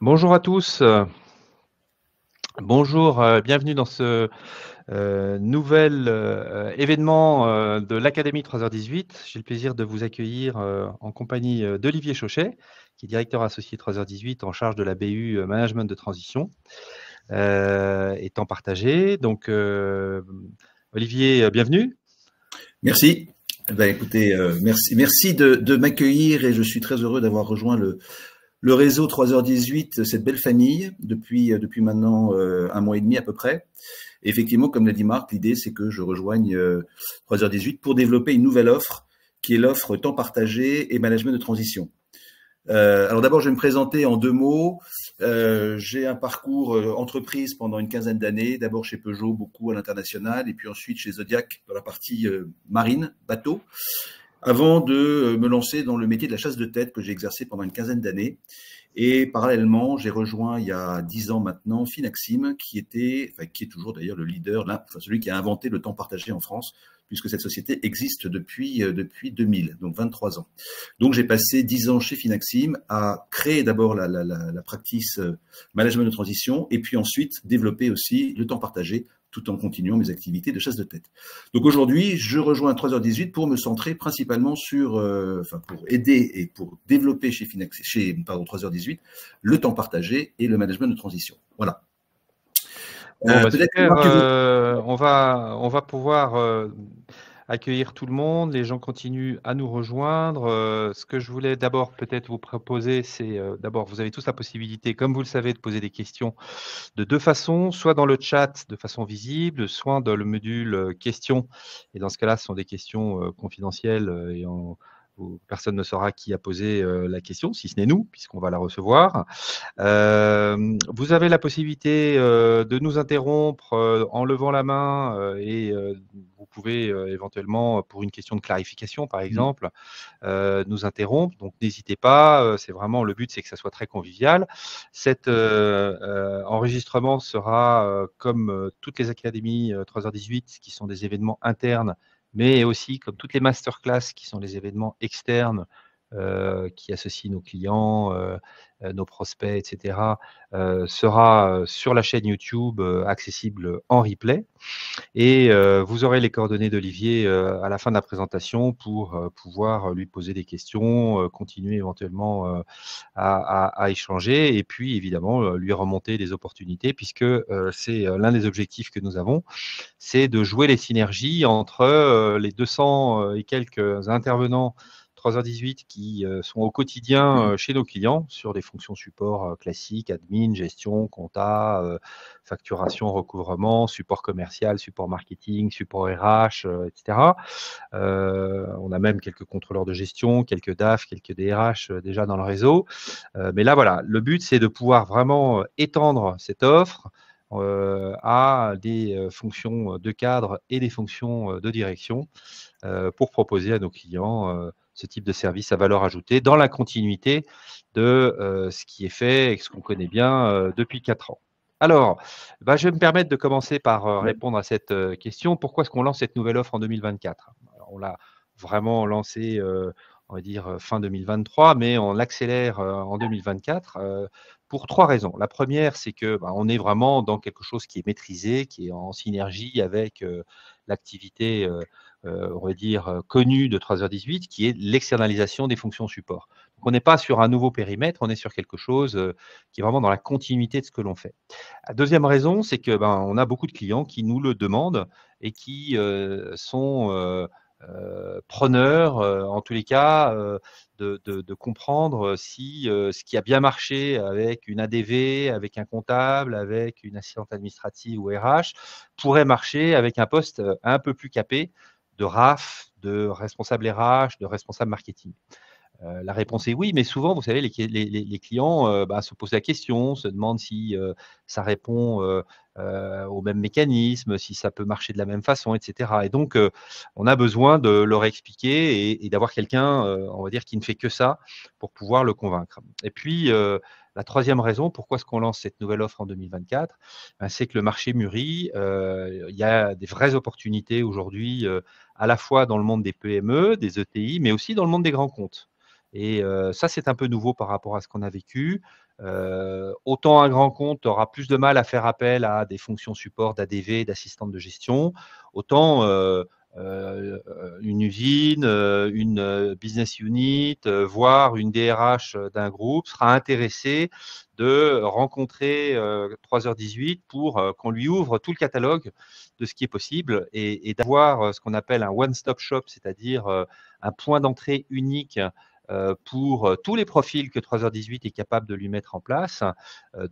Bonjour à tous. Bonjour, bienvenue dans ce nouvel événement de l'Académie 3h18. J'ai le plaisir de vous accueillir en compagnie d'Olivier Chauchet, qui est directeur associé 3h18 en charge de la BU Management de Transition et temps partagé. Donc, Olivier, bienvenue. Merci. Écoutez, merci de m'accueillir et je suis très heureux d'avoir rejoint le réseau 3h18, cette belle famille, depuis maintenant un mois et demi à peu près. Et effectivement, comme l'a dit Marc, l'idée c'est que je rejoigne 3h18 pour développer une nouvelle offre qui est l'offre temps partagé et management de transition. Alors d'abord, je vais me présenter en deux mots. J'ai un parcours entreprise pendant une quinzaine d'années, d'abord chez Peugeot, beaucoup à l'international, et puis ensuite chez Zodiac dans la partie marine, bateau, avant de me lancer dans le métier de la chasse de tête que j'ai exercé pendant une quinzaine d'années. Et parallèlement, j'ai rejoint il y a 10 ans maintenant Finaxim, qui est toujours d'ailleurs le leader, celui qui a inventé le temps partagé en France, puisque cette société existe depuis 2000, donc 23 ans. Donc j'ai passé 10 ans chez Finaxim à créer d'abord la practice management de transition, et puis ensuite développer aussi le temps partagé, tout en continuant mes activités de chasse de tête. Donc aujourd'hui, je rejoins 3h18 pour me centrer principalement sur, pour aider et pour développer chez 3h18 le temps partagé et le management de transition. Voilà. Bon, super, on va pouvoir accueillir tout le monde, les gens continuent à nous rejoindre. Ce que je voulais d'abord peut-être vous proposer, c'est d'abord, vous avez tous la possibilité, comme vous le savez, de poser des questions de deux façons, soit dans le chat de façon visible, soit dans le module questions. Et dans ce cas-là, ce sont des questions confidentielles où personne ne saura qui a posé la question, si ce n'est nous, puisqu'on va la recevoir. Vous avez la possibilité de nous interrompre en levant la main et vous pouvez éventuellement, pour une question de clarification par exemple, nous interrompre. Donc n'hésitez pas, c'est vraiment le but, c'est que ça soit très convivial. Cet enregistrement sera, comme toutes les académies 3h18, qui sont des événements internes, mais aussi comme toutes les masterclass qui sont des événements externes qui associent nos clients, nos prospects, etc., sera sur la chaîne YouTube accessible en replay. Et vous aurez les coordonnées d'Olivier à la fin de la présentation pour pouvoir lui poser des questions, continuer éventuellement à échanger et puis évidemment lui remonter des opportunités puisque c'est l'un des objectifs que nous avons, c'est de jouer les synergies entre les 200 et quelques intervenants 3h18 qui sont au quotidien chez nos clients sur des fonctions support classiques, admin, gestion, compta, facturation, recouvrement, support commercial, support marketing, support RH, etc. On a même quelques contrôleurs de gestion, quelques DAF, quelques DRH déjà dans le réseau. Mais là, voilà, le but, c'est de pouvoir vraiment étendre cette offre à des fonctions de cadre et des fonctions de direction pour proposer à nos clients ce type de service à valeur ajoutée dans la continuité de ce qui est fait et ce qu'on connaît bien depuis 4 ans. Alors, je vais me permettre de commencer par répondre à cette question. Pourquoi est-ce qu'on lance cette nouvelle offre en 2024 ? Alors, on l'a vraiment lancée, on va dire, fin 2023, mais on l'accélère en 2024 pour 3 raisons. La première, c'est que on est vraiment dans quelque chose qui est maîtrisé, qui est en synergie avec l'activité on va dire, connue de 3h18, qui est l'externalisation des fonctions support. Donc, on n'est pas sur un nouveau périmètre, on est sur quelque chose qui est vraiment dans la continuité de ce que l'on fait. La deuxième raison, c'est que on a beaucoup de clients qui nous le demandent et qui sont preneurs, en tous les cas, de comprendre si ce qui a bien marché avec une ADV, avec un comptable, avec une assistante administrative ou RH, pourrait marcher avec un poste un peu plus capé de RAF, de responsable RH, de responsable marketing. La réponse est oui, mais souvent, vous savez, les clients se posent la question, se demandent si ça répond au même mécanisme, si ça peut marcher de la même façon, etc. Et donc, on a besoin de leur expliquer et d'avoir quelqu'un, on va dire, qui ne fait que ça pour pouvoir le convaincre. Et puis, la troisième raison, pourquoi est-ce qu'on lance cette nouvelle offre en 2024 ? C'est que le marché mûrit. Il y a des vraies opportunités aujourd'hui, à la fois dans le monde des PME, des ETI, mais aussi dans le monde des grands comptes. Et ça, c'est un peu nouveau par rapport à ce qu'on a vécu. Autant un grand compte aura plus de mal à faire appel à des fonctions support d'ADV, d'assistante de gestion, autant une usine, une business unit, voire une DRH d'un groupe sera intéressée de rencontrer 3h18 pour qu'on lui ouvre tout le catalogue de ce qui est possible et d'avoir ce qu'on appelle un one-stop shop, c'est-à-dire un point d'entrée unique pour tous les profils que 3h18 est capable de lui mettre en place,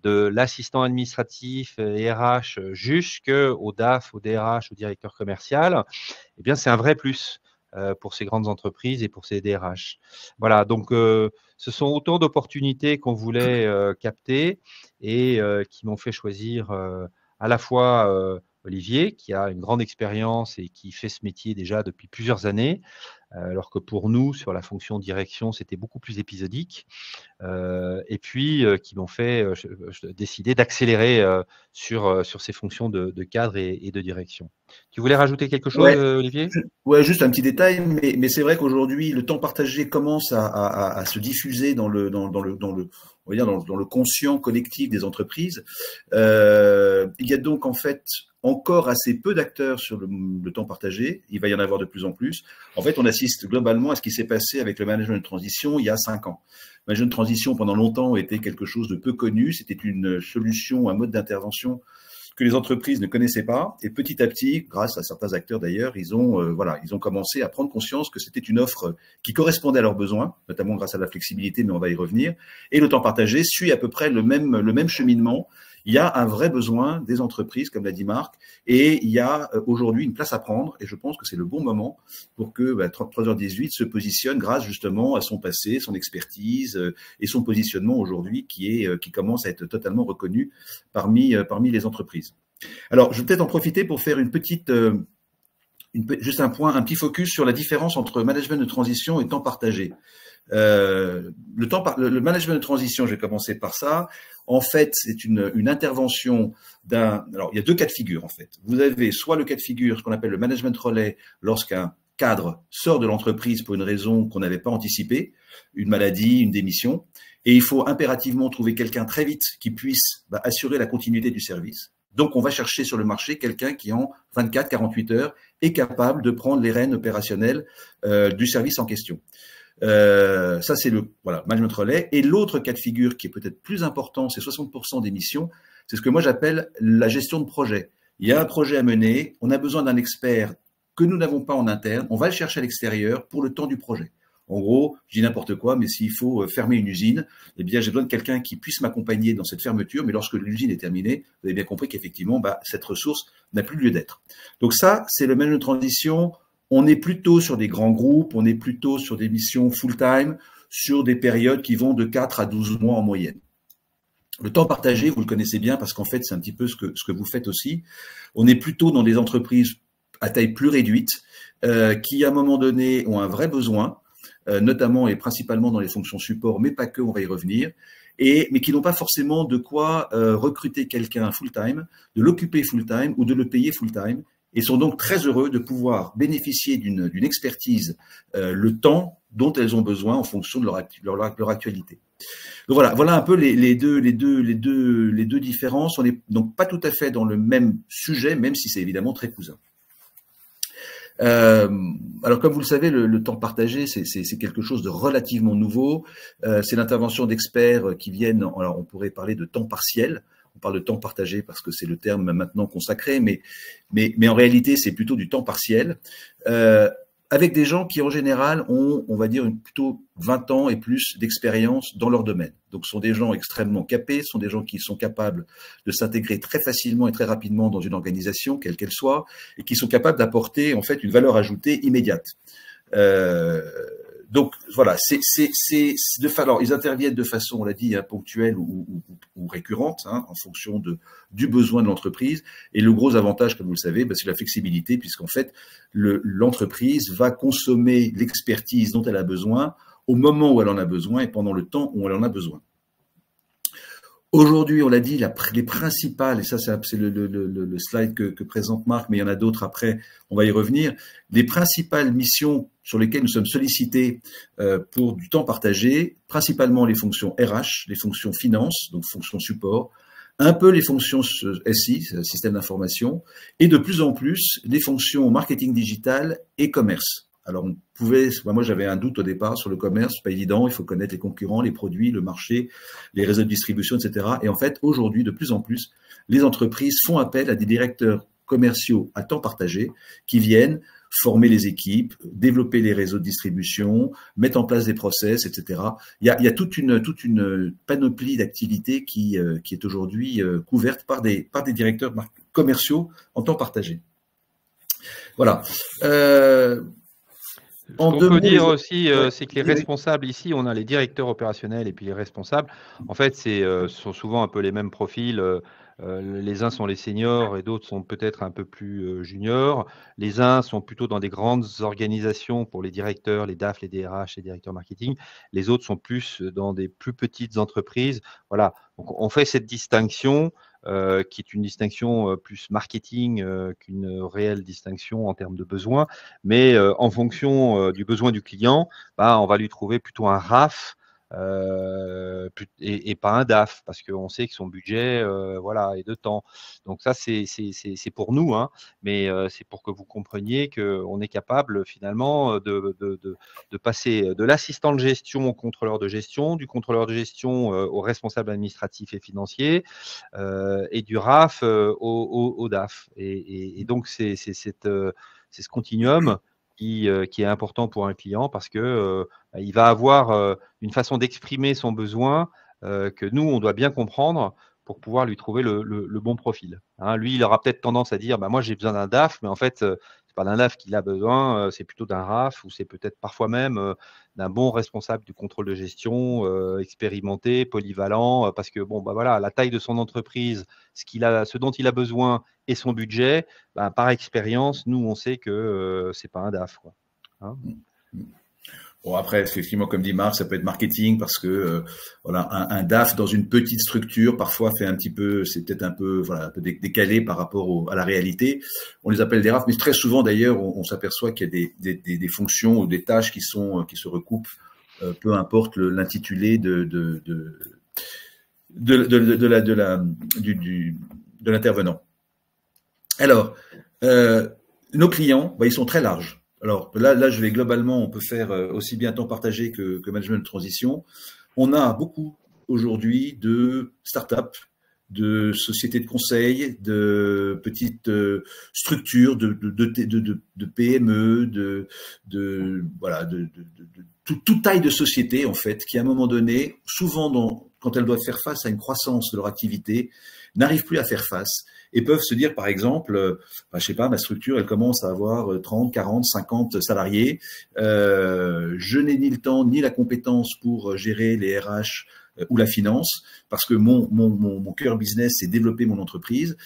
de l'assistant administratif et RH jusqu'au DAF, au DRH, au directeur commercial, eh bien, c'est un vrai plus pour ces grandes entreprises et pour ces DRH. Voilà, donc ce sont autant d'opportunités qu'on voulait capter et qui m'ont fait choisir à la fois Olivier, qui a une grande expérience et qui fait ce métier déjà depuis plusieurs années, alors que pour nous, sur la fonction direction, c'était beaucoup plus épisodique, et puis qui m'ont fait décider d'accélérer sur ces fonctions de cadre et de direction. Tu voulais rajouter quelque chose, Ouais, Olivier? ouais, juste un petit détail, mais c'est vrai qu'aujourd'hui, le temps partagé commence à se diffuser on va dire dans le conscient collectif des entreprises. Il y a donc en fait encore assez peu d'acteurs sur le temps partagé. Il va y en avoir de plus en plus. En fait, on assiste globalement à ce qui s'est passé avec le management de transition il y a 5 ans. Le management de transition, pendant longtemps, était quelque chose de peu connu. C'était une solution, un mode d'intervention que les entreprises ne connaissaient pas. Et petit à petit, grâce à certains acteurs d'ailleurs, ils ont commencé à prendre conscience que c'était une offre qui correspondait à leurs besoins, notamment grâce à la flexibilité, mais on va y revenir. Et le temps partagé suit à peu près le même cheminement. Il y a un vrai besoin des entreprises, comme l'a dit Marc, et il y a aujourd'hui une place à prendre, et je pense que c'est le bon moment pour que 3h18 se positionne grâce justement à son passé, son expertise et son positionnement aujourd'hui qui commence à être totalement reconnu parmi les entreprises. Alors, je vais peut-être en profiter pour faire juste un petit focus sur la différence entre management de transition et temps partagé. Le management de transition, je vais commencer par ça. En fait, c'est une intervention alors, il y a 2 cas de figure, en fait. Vous avez soit le cas de figure, ce qu'on appelle le management relais, lorsqu'un cadre sort de l'entreprise pour une raison qu'on n'avait pas anticipée, une maladie, une démission, et il faut impérativement trouver quelqu'un très vite qui puisse assurer la continuité du service. Donc, on va chercher sur le marché quelqu'un qui, en 24-48 heures, est capable de prendre les rênes opérationnelles du service en question. Ça, c'est le management relais. Et l'autre cas de figure qui est peut-être plus important, c'est 60% des missions, c'est ce que moi j'appelle la gestion de projet. Il y a un projet à mener, on a besoin d'un expert que nous n'avons pas en interne, on va le chercher à l'extérieur pour le temps du projet. En gros, je dis n'importe quoi, mais s'il faut fermer une usine, eh bien, j'ai besoin de quelqu'un qui puisse m'accompagner dans cette fermeture, mais lorsque l'usine est terminée, vous avez bien compris qu'effectivement, cette ressource n'a plus lieu d'être. Donc ça, c'est le management de transition. On est plutôt sur des grands groupes, on est plutôt sur des missions full-time, sur des périodes qui vont de 4 à 12 mois en moyenne. Le temps partagé, vous le connaissez bien parce qu'en fait, c'est un petit peu ce que vous faites aussi. On est plutôt dans des entreprises à taille plus réduite qui, à un moment donné, ont un vrai besoin, notamment et principalement dans les fonctions support, mais pas que, on va y revenir, mais qui n'ont pas forcément de quoi recruter quelqu'un full-time, de l'occuper full-time ou de le payer full-time, et sont donc très heureux de pouvoir bénéficier d'une expertise le temps dont elles ont besoin en fonction de leur actualité. Donc voilà un peu les deux différences. On n'est donc pas tout à fait dans le même sujet, même si c'est évidemment très cousin. Alors, comme vous le savez, le temps partagé, c'est quelque chose de relativement nouveau. C'est l'intervention d'experts qui viennent. Alors, on pourrait parler de temps partiel. On parle de temps partagé parce que c'est le terme maintenant consacré, mais en réalité, c'est plutôt du temps partiel. Avec des gens qui, en général, ont, on va dire, plutôt 20 ans et plus d'expérience dans leur domaine. Donc, ce sont des gens extrêmement capés, ce sont des gens qui sont capables de s'intégrer très facilement et très rapidement dans une organisation, quelle qu'elle soit, et qui sont capables d'apporter, en fait, une valeur ajoutée immédiate. Donc, voilà, alors, ils interviennent de façon, on l'a dit, ponctuelle ou récurrente, en fonction du besoin de l'entreprise. Et le gros avantage, comme vous le savez, c'est la flexibilité, puisqu'en fait, l'entreprise va consommer l'expertise dont elle a besoin au moment où elle en a besoin et pendant le temps où elle en a besoin. Aujourd'hui, on l'a dit, les principales, et ça c'est le slide que présente Marc, mais il y en a d'autres après, on va y revenir, les principales missions sur lesquelles nous sommes sollicités pour du temps partagé, principalement les fonctions RH, les fonctions finance, donc fonctions support, un peu les fonctions SI, système d'information, et de plus en plus les fonctions marketing digital et commerce. Alors, moi j'avais un doute au départ sur le commerce, c'est pas évident, il faut connaître les concurrents, les produits, le marché, les réseaux de distribution, etc. Et en fait, aujourd'hui, de plus en plus, les entreprises font appel à des directeurs commerciaux à temps partagé qui viennent former les équipes, développer les réseaux de distribution, mettre en place des process, etc. Il y a toute une panoplie d'activités qui est aujourd'hui couverte par des directeurs commerciaux en temps partagé. Voilà. Ce qu'on peut dire aussi, c'est que les responsables ici, on a les directeurs opérationnels et puis les responsables. En fait, sont souvent un peu les mêmes profils. Les uns sont les seniors et d'autres sont peut-être un peu plus juniors. Les uns sont plutôt dans des grandes organisations pour les directeurs, les DAF, les DRH, les directeurs marketing. Les autres sont plus dans des plus petites entreprises. Voilà. Donc, on fait cette distinction. Qui est une distinction plus marketing qu'une réelle distinction en termes de besoins. Mais en fonction du besoin du client, on va lui trouver plutôt un RAF et pas un DAF, parce qu'on sait que son budget voilà, est de temps. Donc ça, c'est pour nous, hein, mais c'est pour que vous compreniez qu'on est capable finalement de passer de l'assistant de gestion au contrôleur de gestion, du contrôleur de gestion au responsable administratif et financier, et du RAF au DAF. Et donc, c'est ce continuum qui est important pour un client parce que il va avoir une façon d'exprimer son besoin que nous, on doit bien comprendre pour pouvoir lui trouver le bon profil. Hein, lui, il aura peut-être tendance à dire moi, j'ai besoin d'un DAF, mais en fait, c'est pas d'un DAF qu'il a besoin, c'est plutôt d'un RAF ou c'est peut-être parfois même d'un bon responsable du contrôle de gestion, expérimenté, polyvalent, parce que voilà, la taille de son entreprise, ce dont il a besoin et son budget, par expérience, nous, on sait que c'est pas un DAF, quoi. Hein. Bon, après, effectivement, comme dit Marc, ça peut être marketing parce que voilà, un DAF dans une petite structure parfois fait c'est peut-être un peu décalé par rapport à la réalité. On les appelle des RAF, mais très souvent d'ailleurs, on s'aperçoit qu'il y a des fonctions ou des tâches qui se recoupent, peu importe l'intitulé de l'intervenant. Alors, nos clients, ils sont très larges. Alors là, je vais globalement, on peut faire aussi bien temps partagé que management de transition. On a beaucoup aujourd'hui de startups, de sociétés de conseil, de petites structures, de PME, voilà, toute taille de société en fait, qui à un moment donné, souvent quand elles doivent faire face à une croissance de leur activité, n'arrivent plus à faire face et peuvent se dire, par exemple, je sais pas, ma structure, elle commence à avoir 30, 40, 50 salariés. Je n'ai ni le temps ni la compétence pour gérer les RH ou la finance, parce que mon cœur business, c'est développer mon entreprise.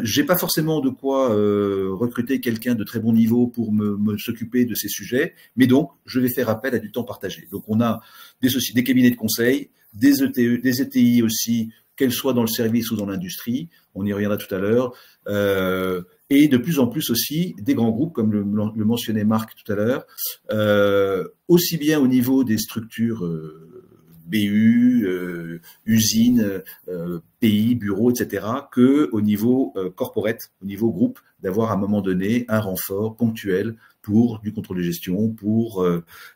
J'ai pas forcément de quoi recruter quelqu'un de très bon niveau pour me s'occuper de ces sujets, mais donc je vais faire appel à du temps partagé. Donc on a des cabinets de conseil, des ETI aussi, qu'elles soient dans le service ou dans l'industrie, on y reviendra tout à l'heure, et de plus en plus aussi des grands groupes, comme le mentionnait Marc tout à l'heure, aussi bien au niveau des structures BU, usines, pays, bureaux, etc., que au niveau corporate, au niveau groupe, d'avoir à un moment donné un renfort ponctuel pour du contrôle de gestion, pour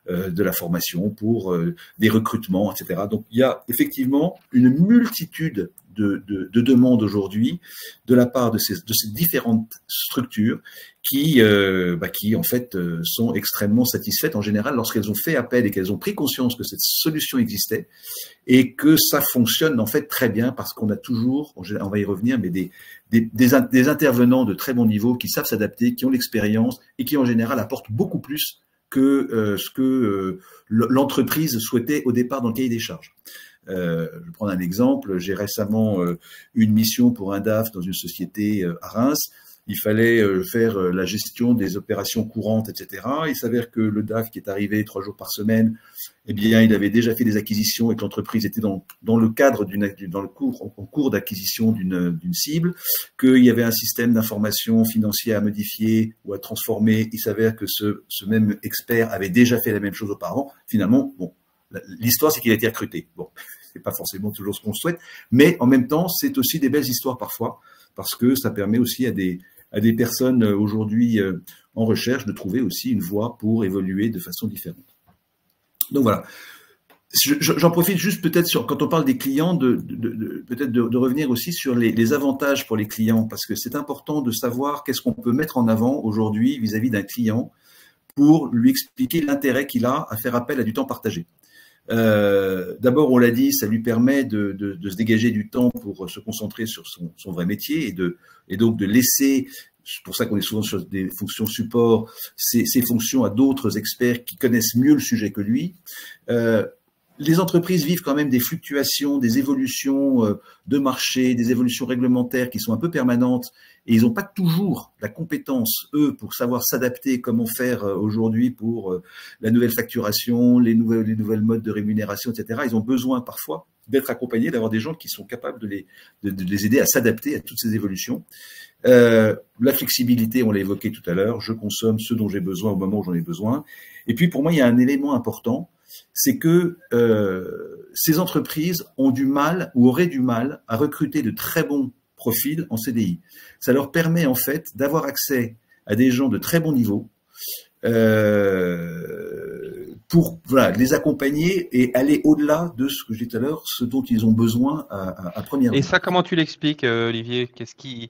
de la formation, pour des recrutements, etc. Donc il y a effectivement une multitude de demandes aujourd'hui de la part de ces différentes structures qui en fait sont extrêmement satisfaites en général lorsqu'elles ont fait appel et qu'elles ont pris conscience que cette solution existait et que ça fonctionne en fait très bien parce qu'on a toujours, on va y revenir, mais des intervenants de très bon niveau qui savent s'adapter, qui ont l'expérience et qui en général apportent beaucoup plus que ce que l'entreprise souhaitait au départ dans le cahier des charges. Je vais prendre un exemple. J'ai récemment une mission pour un DAF dans une société à Reims. il fallait faire la gestion des opérations courantes, etc. Il s'avère que le DAF qui est arrivé 3 jours par semaine, eh bien, il avait déjà fait des acquisitions et que l'entreprise était dans le cadre en cours d'acquisition d'une cible, qu'il y avait un système d'information financière à modifier ou à transformer. Il s'avère que ce même expert avait déjà fait la même chose auparavant. Finalement, bon, l'histoire, c'est qu'il a été recruté. Bon, c'est pas forcément toujours ce qu'on souhaite, mais en même temps, c'est aussi des belles histoires parfois, parce que ça permet aussi à des personnes aujourd'hui en recherche de trouver aussi une voie pour évoluer de façon différente. Donc voilà. J'en profite juste peut-être quand on parle des clients, peut-être de revenir aussi sur les avantages pour les clients, parce que c'est important de savoir qu'est-ce qu'on peut mettre en avant aujourd'hui vis-à-vis d'un client pour lui expliquer l'intérêt qu'il a à faire appel à du temps partagé. D'abord, on l'a dit, ça lui permet de se dégager du temps pour se concentrer sur son vrai métier et donc de laisser, c'est pour ça qu'on est souvent sur des fonctions support, ces fonctions à d'autres experts qui connaissent mieux le sujet que lui. Les entreprises vivent quand même des fluctuations, des évolutions de marché, des évolutions réglementaires qui sont un peu permanentes et ils n'ont pas toujours la compétence, eux, pour savoir s'adapter, comment faire aujourd'hui pour la nouvelle facturation, les nouvelles modes de rémunération, etc. Ils ont besoin parfois d'être accompagnés, d'avoir des gens qui sont capables de les aider à s'adapter à toutes ces évolutions. La flexibilité, on l'a évoqué tout à l'heure, je consomme ce dont j'ai besoin au moment où j'en ai besoin. Et puis pour moi, il y a un élément important, c'est que ces entreprises ont du mal ou auraient du mal à recruter de très bons profils en CDI. Ça leur permet en fait d'avoir accès à des gens de très bon niveau pour les accompagner et aller au-delà de ce que je disais tout à l'heure, ce dont ils ont besoin à première vue. Et ça, comment tu l'expliques, Olivier? Qu'est-ce qui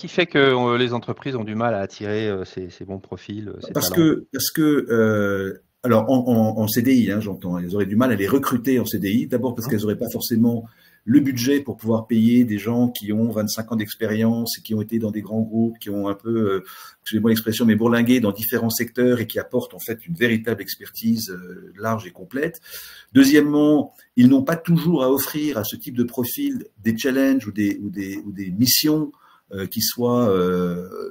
fait que les entreprises ont du mal à attirer ces bons profils, ces talents? Parce que alors en CDI, hein, j'entends, elles auraient du mal à les recruter en CDI. D'abord parce qu'elles n'auraient pas forcément le budget pour pouvoir payer des gens qui ont 25 ans d'expérience et qui ont été dans des grands groupes, qui ont un peu, excusez-moi l'expression, mais bourlingué dans différents secteurs et qui apportent en fait une véritable expertise large et complète. Deuxièmement, ils n'ont pas toujours à offrir à ce type de profil des challenges ou des missions qui soient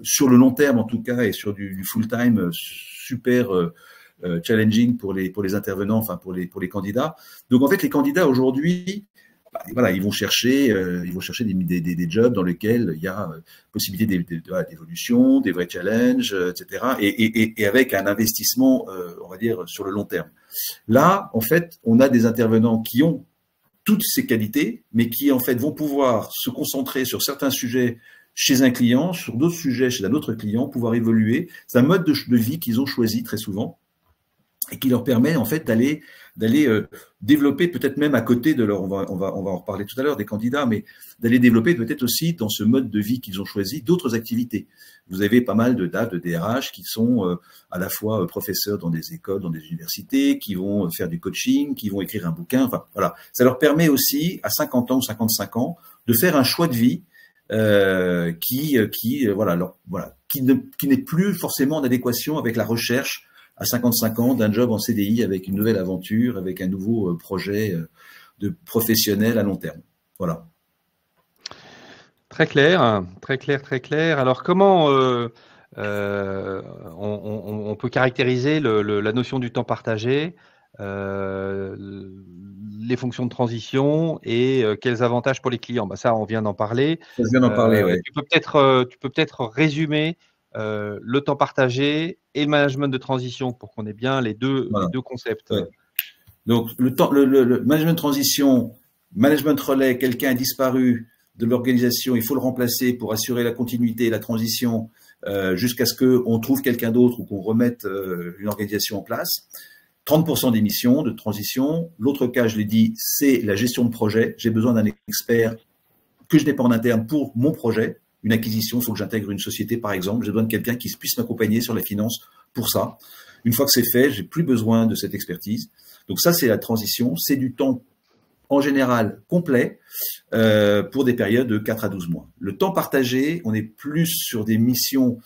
sur le long terme en tout cas et sur du full-time super challenging pour les intervenants, enfin pour les candidats. Donc en fait, les candidats aujourd'hui, voilà, ils vont chercher des jobs dans lesquels il y a possibilité d'évolution, des vrais challenges, etc. Et avec un investissement, on va dire, sur le long terme. Là, en fait, on a des intervenants qui ont toutes ces qualités, mais qui en fait vont pouvoir se concentrer sur certains sujets chez un client, sur d'autres sujets chez un autre client, pouvoir évoluer. C'est un mode de vie qu'ils ont choisi très souvent et qui leur permet en fait d'aller développer peut-être même à côté de leur, on va en reparler tout à l'heure des candidats, mais d'aller développer peut-être aussi dans ce mode de vie qu'ils ont choisi d'autres activités. Vous avez pas mal de DAF, de DRH qui sont à la fois professeurs dans des écoles, dans des universités, qui vont faire du coaching, qui vont écrire un bouquin. Enfin voilà, ça leur permet aussi à 50 ans ou 55 ans de faire un choix de vie qui n'est plus forcément en adéquation avec la recherche à 55 ans d'un job en CDI avec une nouvelle aventure, avec un nouveau projet de professionnel à long terme. Voilà. Très clair, très clair, très clair. Alors, comment on peut caractériser la notion du temps partagé, les fonctions de transition et quels avantages pour les clients? Bah, ça, on vient d'en parler. Je viens d'en parler, ouais. Tu peux peut-être résumer le temps partagé et le management de transition pour qu'on ait bien les deux concepts. Ouais. Donc, le management de transition, management relais, quelqu'un a disparu de l'organisation, il faut le remplacer pour assurer la continuité et la transition jusqu'à ce qu'on trouve quelqu'un d'autre ou qu'on remette une organisation en place. 30% des missions de transition. L'autre cas, je l'ai dit, c'est la gestion de projet. J'ai besoin d'un expert que je n'ai pas en interne pour mon projet. Une acquisition, il faut que j'intègre une société, par exemple. J'ai besoin de quelqu'un qui puisse m'accompagner sur la finance pour ça. Une fois que c'est fait, j'ai plus besoin de cette expertise. Donc ça, c'est la transition. C'est du temps, en général, complet pour des périodes de 4 à 12 mois. Le temps partagé, on est plus sur des missions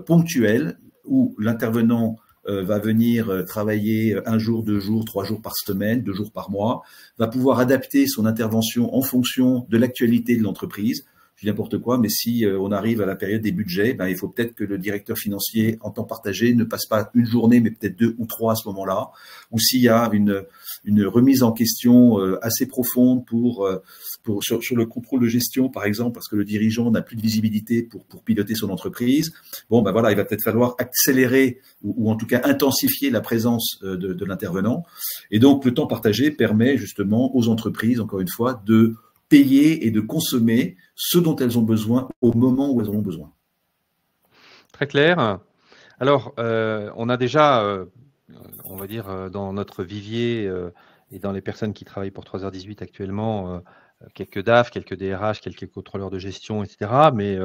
ponctuelles où l'intervenant va venir travailler 1 jour, 2 jours, 3 jours par semaine, 2 jours par mois, va pouvoir adapter son intervention en fonction de l'actualité de l'entreprise. je dis n'importe quoi, mais si on arrive à la période des budgets, ben, il faut peut-être que le directeur financier en temps partagé ne passe pas une journée, mais peut-être 2 ou 3 à ce moment-là, ou s'il y a une remise en question assez profonde sur le contrôle de gestion, par exemple, parce que le dirigeant n'a plus de visibilité pour piloter son entreprise. Bon, ben voilà, il va peut-être falloir accélérer ou en tout cas intensifier la présence de l'intervenant. Et donc, le temps partagé permet justement aux entreprises, encore une fois, de payer et de consommer ce dont elles ont besoin au moment où elles en ont besoin. Très clair. Alors, on a déjà, on va dire, dans notre vivier et dans les personnes qui travaillent pour 3h18 actuellement, quelques DAF, quelques DRH, quelques contrôleurs de gestion, etc. Mais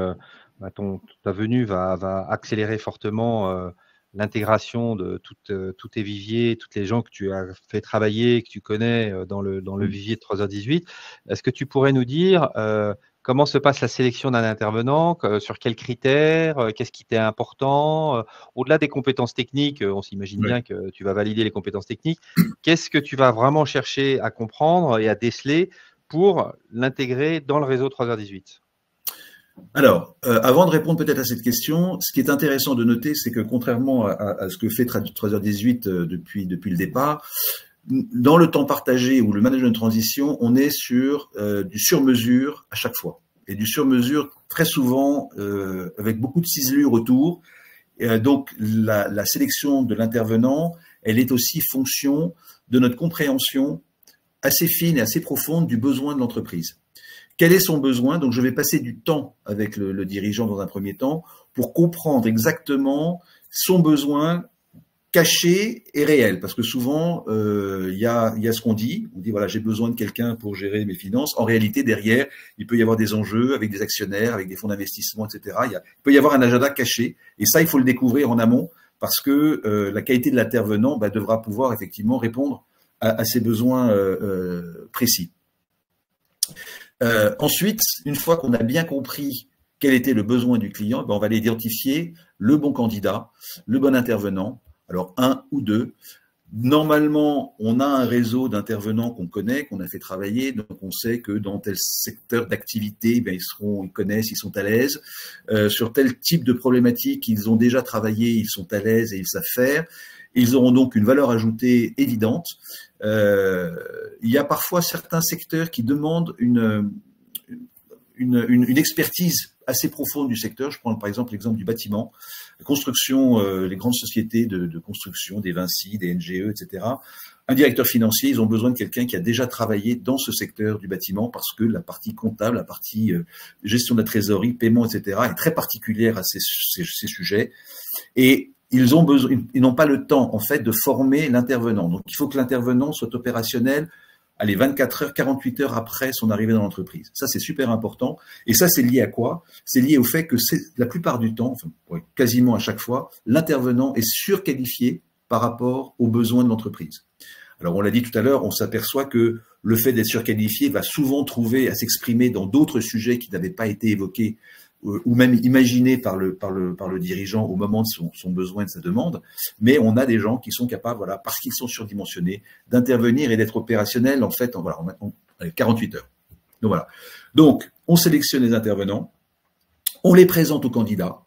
ta venue va accélérer fortement l'intégration de tous tes viviers, toutes les gens que tu as fait travailler, que tu connais dans le vivier de 3h18. Est-ce que tu pourrais nous dire comment se passe la sélection d'un intervenant, sur quels critères, qu'est-ce qui t'est important, au-delà des compétences techniques, on s'imagine bien que tu vas valider les compétences techniques, qu'est-ce que tu vas vraiment chercher à comprendre et à déceler pour l'intégrer dans le réseau 3h18? Alors, avant de répondre peut-être à cette question, ce qui est intéressant de noter, c'est que contrairement à ce que fait 3h18 depuis le départ, dans le temps partagé ou le management de transition, on est sur du sur-mesure à chaque fois. Et du sur-mesure très souvent avec beaucoup de ciselures autour. Donc, la sélection de l'intervenant, elle est aussi fonction de notre compréhension assez fine et assez profonde du besoin de l'entreprise. Quel est son besoin? Donc, je vais passer du temps avec le dirigeant dans un premier temps pour comprendre exactement son besoin caché et réel. Parce que souvent, il y a ce qu'on dit. On dit, voilà, j'ai besoin de quelqu'un pour gérer mes finances. En réalité, derrière, il peut y avoir des enjeux avec des actionnaires, avec des fonds d'investissement, etc. Il peut y avoir un agenda caché. Et ça, il faut le découvrir en amont parce que la qualité de l'intervenant devra pouvoir effectivement répondre à ces besoins précis. Ensuite, une fois qu'on a bien compris quel était le besoin du client, on va aller identifier le bon candidat, le bon intervenant, alors 1 ou 2. Normalement, on a un réseau d'intervenants qu'on connaît, qu'on a fait travailler, donc on sait que dans tel secteur d'activité, ils connaissent, ils sont à l'aise. Sur tel type de problématique, ils ont déjà travaillé, ils sont à l'aise et ils savent faire. Ils auront donc une valeur ajoutée évidente. Il y a parfois certains secteurs qui demandent une expertise assez profonde du secteur. Je prends par exemple l'exemple du bâtiment, la construction, les grandes sociétés de construction, des Vinci, des NGE, etc. Un directeur financier, ils ont besoin de quelqu'un qui a déjà travaillé dans ce secteur du bâtiment parce que la partie comptable, la partie gestion de la trésorerie, paiement, etc. est très particulière à ces sujets. Et ils n'ont pas le temps, en fait, de former l'intervenant. Donc, il faut que l'intervenant soit opérationnel, 24 heures, 48 heures après son arrivée dans l'entreprise. Ça, c'est super important. Et ça, c'est lié à quoi? C'est lié au fait que la plupart du temps, quasiment à chaque fois, l'intervenant est surqualifié par rapport aux besoins de l'entreprise. Alors, on l'a dit tout à l'heure, on s'aperçoit que le fait d'être surqualifié va souvent trouver à s'exprimer dans d'autres sujets qui n'avaient pas été évoqués ou même imaginé par le dirigeant au moment de son besoin, de sa demande, mais on a des gens qui sont capables, voilà, parce qu'ils sont surdimensionnés, d'intervenir et d'être opérationnels en fait en 48 heures. Donc voilà. Donc, on sélectionne les intervenants, on les présente aux candidats.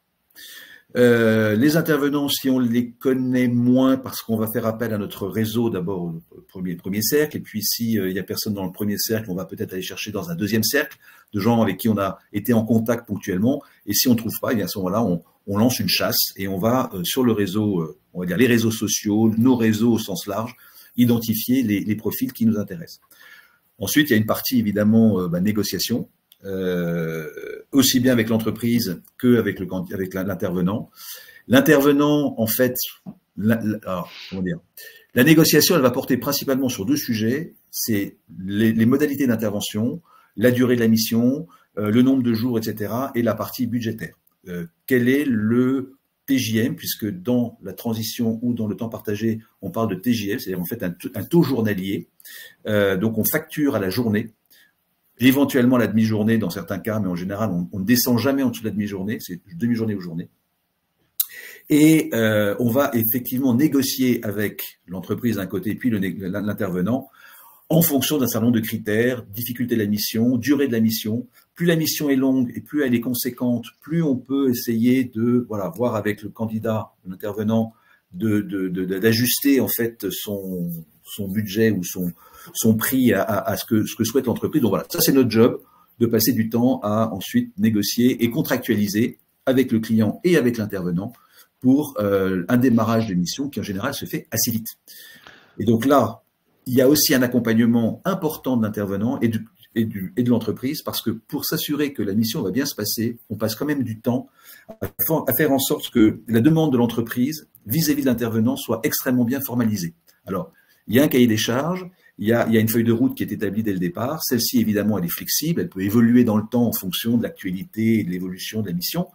Les intervenants, si on les connaît moins, parce qu'on va faire appel à notre réseau d'abord au premier cercle, et puis si il y a personne dans le premier cercle, on va peut-être aller chercher dans un deuxième cercle de gens avec qui on a été en contact ponctuellement, et si on trouve pas, et bien à ce moment-là, on lance une chasse et on va sur le réseau, on va dire les réseaux sociaux, nos réseaux au sens large, identifier les profils qui nous intéressent. Ensuite, il y a une partie évidemment négociation. Aussi bien avec l'entreprise qu'avec l'intervenant. L'intervenant, en fait, comment dire, la négociation, elle va porter principalement sur 2 sujets. C'est les modalités d'intervention, la durée de la mission, le nombre de jours, etc. et la partie budgétaire. Quel est le TJM, puisque dans la transition ou dans le temps partagé, on parle de TJM, c'est-à-dire en fait un taux journalier. Donc on facture à la journée. Éventuellement la demi-journée dans certains cas, mais en général, on ne descend jamais en dessous de la demi-journée, c'est demi-journée ou journée. Et on va effectivement négocier avec l'entreprise d'un côté, puis l'intervenant, en fonction d'un certain nombre de critères, difficulté de la mission, durée de la mission. Plus la mission est longue et plus elle est conséquente, plus on peut essayer de voir avec le candidat, l'intervenant, d'ajuster en fait son budget ou son prix à ce que souhaite l'entreprise. Donc voilà, ça c'est notre job, de passer du temps à ensuite négocier et contractualiser avec le client et avec l'intervenant pour un démarrage de mission qui en général se fait assez vite. Et donc là, il y a aussi un accompagnement important de l'intervenant et de l'entreprise, parce que pour s'assurer que la mission va bien se passer, on passe quand même du temps à faire en sorte que la demande de l'entreprise vis-à-vis de l'intervenant soit extrêmement bien formalisée. Alors, il y a un cahier des charges, il y a une feuille de route qui est établie dès le départ. Celle-ci, évidemment, elle est flexible, elle peut évoluer dans le temps en fonction de l'actualité et de l'évolution de la mission.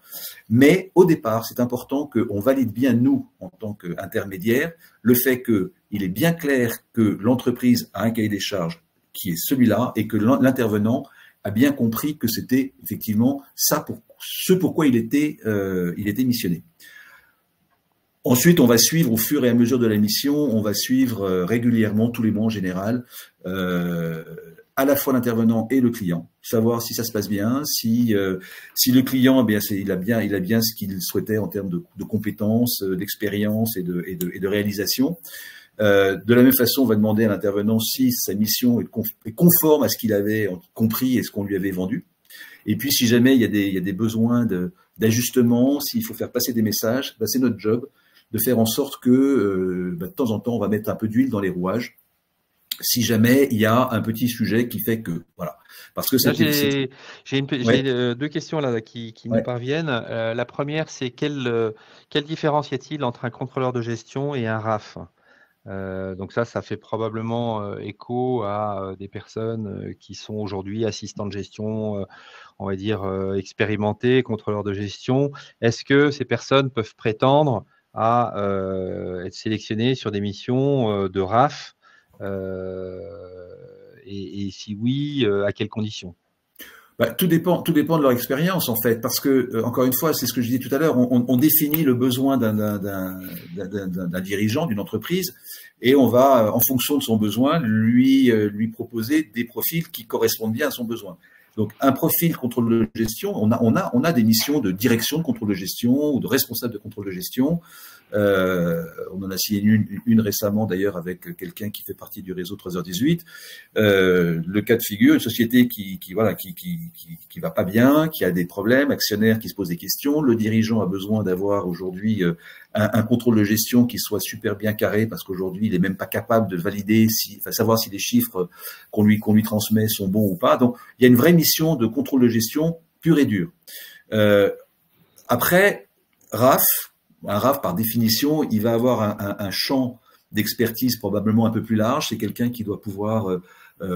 Mais au départ, c'est important qu'on valide bien, nous, en tant qu'intermédiaires, le fait qu'il est bien clair que l'entreprise a un cahier des charges qui est celui-là et que l'intervenant a bien compris que c'était effectivement ce pourquoi il était missionné. Ensuite, on va suivre au fur et à mesure de la mission, on va suivre régulièrement, tous les mois en général, à la fois l'intervenant et le client, savoir si ça se passe bien, si le client, il a bien ce qu'il souhaitait en termes de compétences, d'expérience et de réalisation. De la même façon, on va demander à l'intervenant si sa mission est conforme à ce qu'il avait compris et ce qu'on lui avait vendu. Et puis, si jamais il y a des besoins d'ajustement, s'il faut faire passer des messages, c'est notre job de faire en sorte que de temps en temps, on va mettre un peu d'huile dans les rouages, si jamais il y a un petit sujet qui fait que, voilà. Parce que j'ai deux questions là qui nous parviennent. La première, c'est quelle différence y a-t-il entre un contrôleur de gestion et un RAF? Donc ça fait probablement écho à des personnes qui sont aujourd'hui assistants de gestion, on va dire expérimentés, contrôleurs de gestion. Est-ce que ces personnes peuvent prétendre à être sélectionnées sur des missions de RAF et si oui, à quelles conditions? Tout dépend de leur expérience en fait, parce que encore une fois, c'est ce que je disais tout à l'heure, on définit le besoin d'un dirigeant d'une entreprise et on va, en fonction de son besoin, lui proposer des profils qui correspondent bien à son besoin. Donc un profil contrôle de gestion, on a des missions de direction de contrôle de gestion ou de responsable de contrôle de gestion. On en a signé une récemment d'ailleurs avec quelqu'un qui fait partie du réseau 3h18. Le cas de figure, une société qui va pas bien, qui a des problèmes, actionnaire qui se pose des questions. Le dirigeant a besoin d'avoir aujourd'hui un contrôle de gestion qui soit super bien carré, parce qu'aujourd'hui il est même pas capable de valider, savoir si les chiffres qu'on lui transmet sont bons ou pas. Donc il y a une vraie mission de contrôle de gestion pure et dure. Après, un RAF, par définition, il va avoir un champ d'expertise probablement un peu plus large. C'est quelqu'un qui doit pouvoir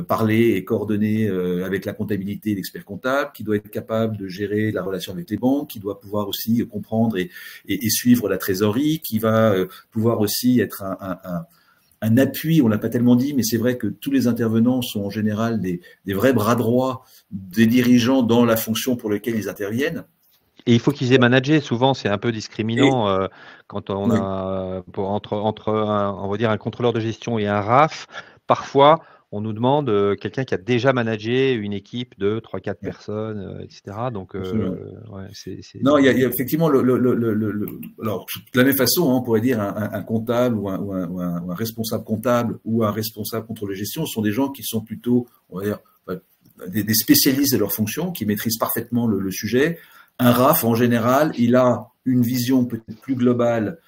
parler et coordonner avec la comptabilité et l'expert comptable, qui doit être capable de gérer la relation avec les banques, qui doit pouvoir aussi comprendre et suivre la trésorerie, qui va pouvoir aussi être un appui, on l'a pas tellement dit, mais c'est vrai que tous les intervenants sont en général des vrais bras droits des dirigeants dans la fonction pour laquelle ils interviennent. Et il faut qu'ils aient managé. Souvent, c'est un peu discriminant quand on a entre on va dire un contrôleur de gestion et un RAF. Parfois, on nous demande quelqu'un qui a déjà managé une équipe de 3-4 personnes, etc. Donc, non, il y a effectivement alors de la même façon, on pourrait dire un comptable ou un responsable comptable ou un responsable contrôle de gestion sont des gens qui sont plutôt, on va dire, des spécialistes de leur fonction, qui maîtrisent parfaitement le sujet. Un RAF, en général, il a une vision peut-être plus globale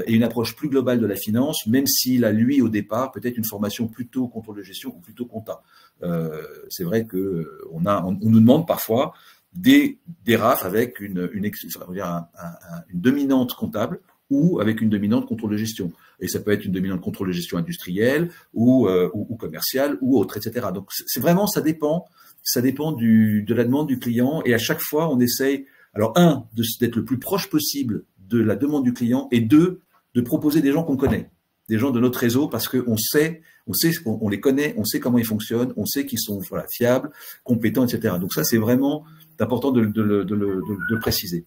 et une approche plus globale de la finance, même s'il a, lui, au départ, peut-être une formation plutôt contrôle de gestion ou plutôt compta. C'est vrai que on nous demande parfois des RAF avec une dominante comptable ou avec une dominante contrôle de gestion. Et ça peut être une dominante contrôle de gestion industrielle ou commerciale ou autre, etc. Donc, c'est vraiment, ça dépend de la demande du client, et à chaque fois, on essaye, alors d'être le plus proche possible de la demande du client, et deux, de proposer des gens qu'on connaît, des gens de notre réseau, parce qu'on sait, on les connaît, on sait comment ils fonctionnent, on sait qu'ils sont fiables, compétents, etc. Donc ça, c'est vraiment important de le préciser.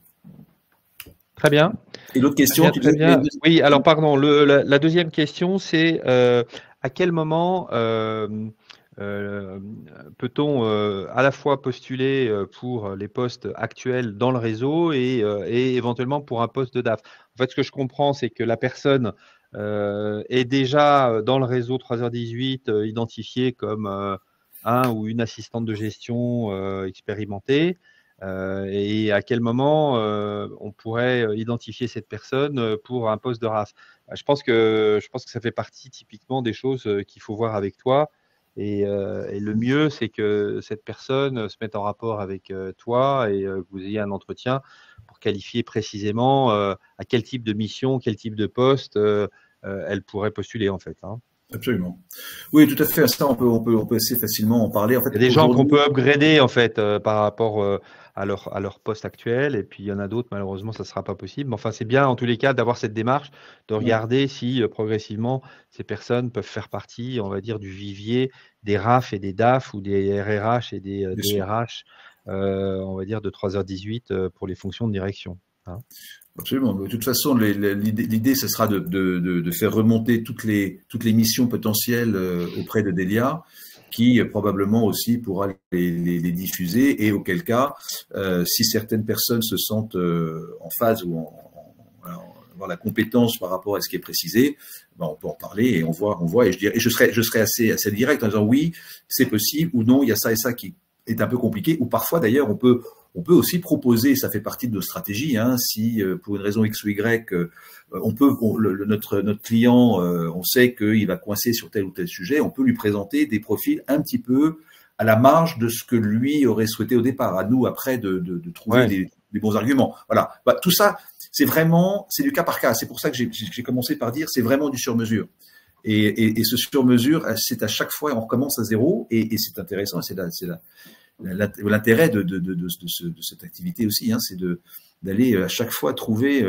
Très bien. Et l'autre question, très bien. Oui, alors pardon, la deuxième question, c'est à quel moment peut-on à la fois postuler pour les postes actuels dans le réseau et éventuellement pour un poste de DAF? En fait, ce que je comprends, c'est que la personne est déjà dans le réseau 3h18 identifiée comme un ou une assistante de gestion expérimentée. Et à quel moment on pourrait identifier cette personne pour un poste de RAF? Je pense que ça fait partie typiquement des choses qu'il faut voir avec toi. Et le mieux, c'est que cette personne se mette en rapport avec toi et que vous ayez un entretien pour qualifier précisément à quel type de mission, quel type de poste elle pourrait postuler en fait. Hein. Absolument. Oui, tout à fait. Ça, on peut assez facilement en parler. En Il y a fait, des gens qu'on aujourd'hui, peut upgrader en fait par rapport à leur poste actuel, et puis il y en a d'autres, malheureusement, ça ne sera pas possible. Mais enfin, c'est bien en tous les cas d'avoir cette démarche, de regarder si progressivement ces personnes peuvent faire partie, on va dire, du vivier des RAF et des DAF ou des RRH et des DRH, on va dire, de 3h18 pour les fonctions de direction. Hein. Absolument. De toute façon, l'idée, ce sera de faire remonter toutes les missions potentielles auprès de Delia, qui probablement aussi pourra les diffuser, et auquel cas, si certaines personnes se sentent en phase ou avoir la compétence par rapport à ce qui est précisé, ben on peut en parler et on voit. Et je serai assez direct en disant oui, c'est possible, ou non, il y a ça et ça qui est un peu compliqué, ou parfois d'ailleurs on peut aussi proposer, ça fait partie de nos stratégies, hein, si pour une raison X ou Y, notre client, on sait qu'il va coincer sur tel ou tel sujet, on peut lui présenter des profils un petit peu à la marge de ce que lui aurait souhaité au départ. À nous après de trouver des bons arguments. Voilà. Bah, tout ça, c'est du cas par cas. C'est pour ça que j'ai commencé par dire, c'est vraiment du sur-mesure. Et ce sur-mesure, c'est à chaque fois, on recommence à zéro, et c'est intéressant, c'est l'intérêt de cette activité aussi, hein, c'est d'aller à chaque fois trouver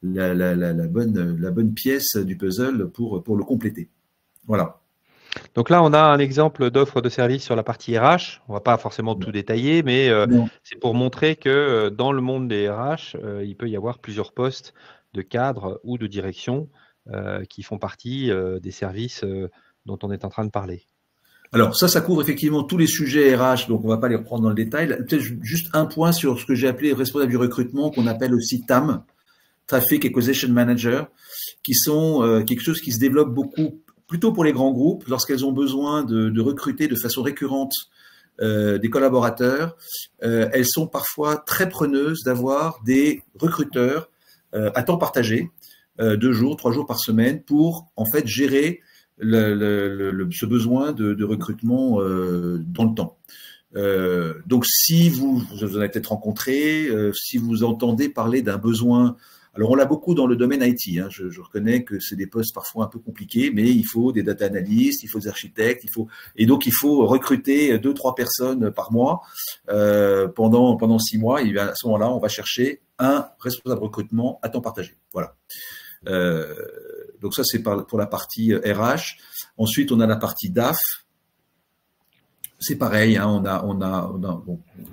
la bonne pièce du puzzle pour le compléter. Voilà. Donc là, on a un exemple d'offre de service sur la partie RH. On ne va pas forcément tout détailler, mais c'est pour montrer que dans le monde des RH, il peut y avoir plusieurs postes de cadre ou de direction qui font partie des services dont on est en train de parler. Alors ça couvre effectivement tous les sujets RH, donc on va pas les reprendre dans le détail. Peut-être juste un point sur ce que j'ai appelé responsable du recrutement, qu'on appelle aussi TAM, Traffic Acquisition Manager, qui sont quelque chose qui se développe beaucoup, plutôt pour les grands groupes, lorsqu'elles ont besoin de recruter de façon récurrente des collaborateurs. Elles sont parfois très preneuses d'avoir des recruteurs à temps partagé, 2 jours, 3 jours par semaine, pour en fait gérer ce besoin de recrutement dans le temps. Donc, si vous en avez peut-être rencontré, si vous entendez parler d'un besoin, alors on l'a beaucoup dans le domaine IT, hein, je reconnais que c'est des postes parfois un peu compliqués, mais il faut des data analystes, il faut des architectes, et donc il faut recruter 2-3 personnes par mois pendant 6 mois, et à ce moment-là, on va chercher un responsable recrutement à temps partagé. Voilà. Donc ça, c'est pour la partie RH. Ensuite, on a la partie DAF. C'est pareil, hein,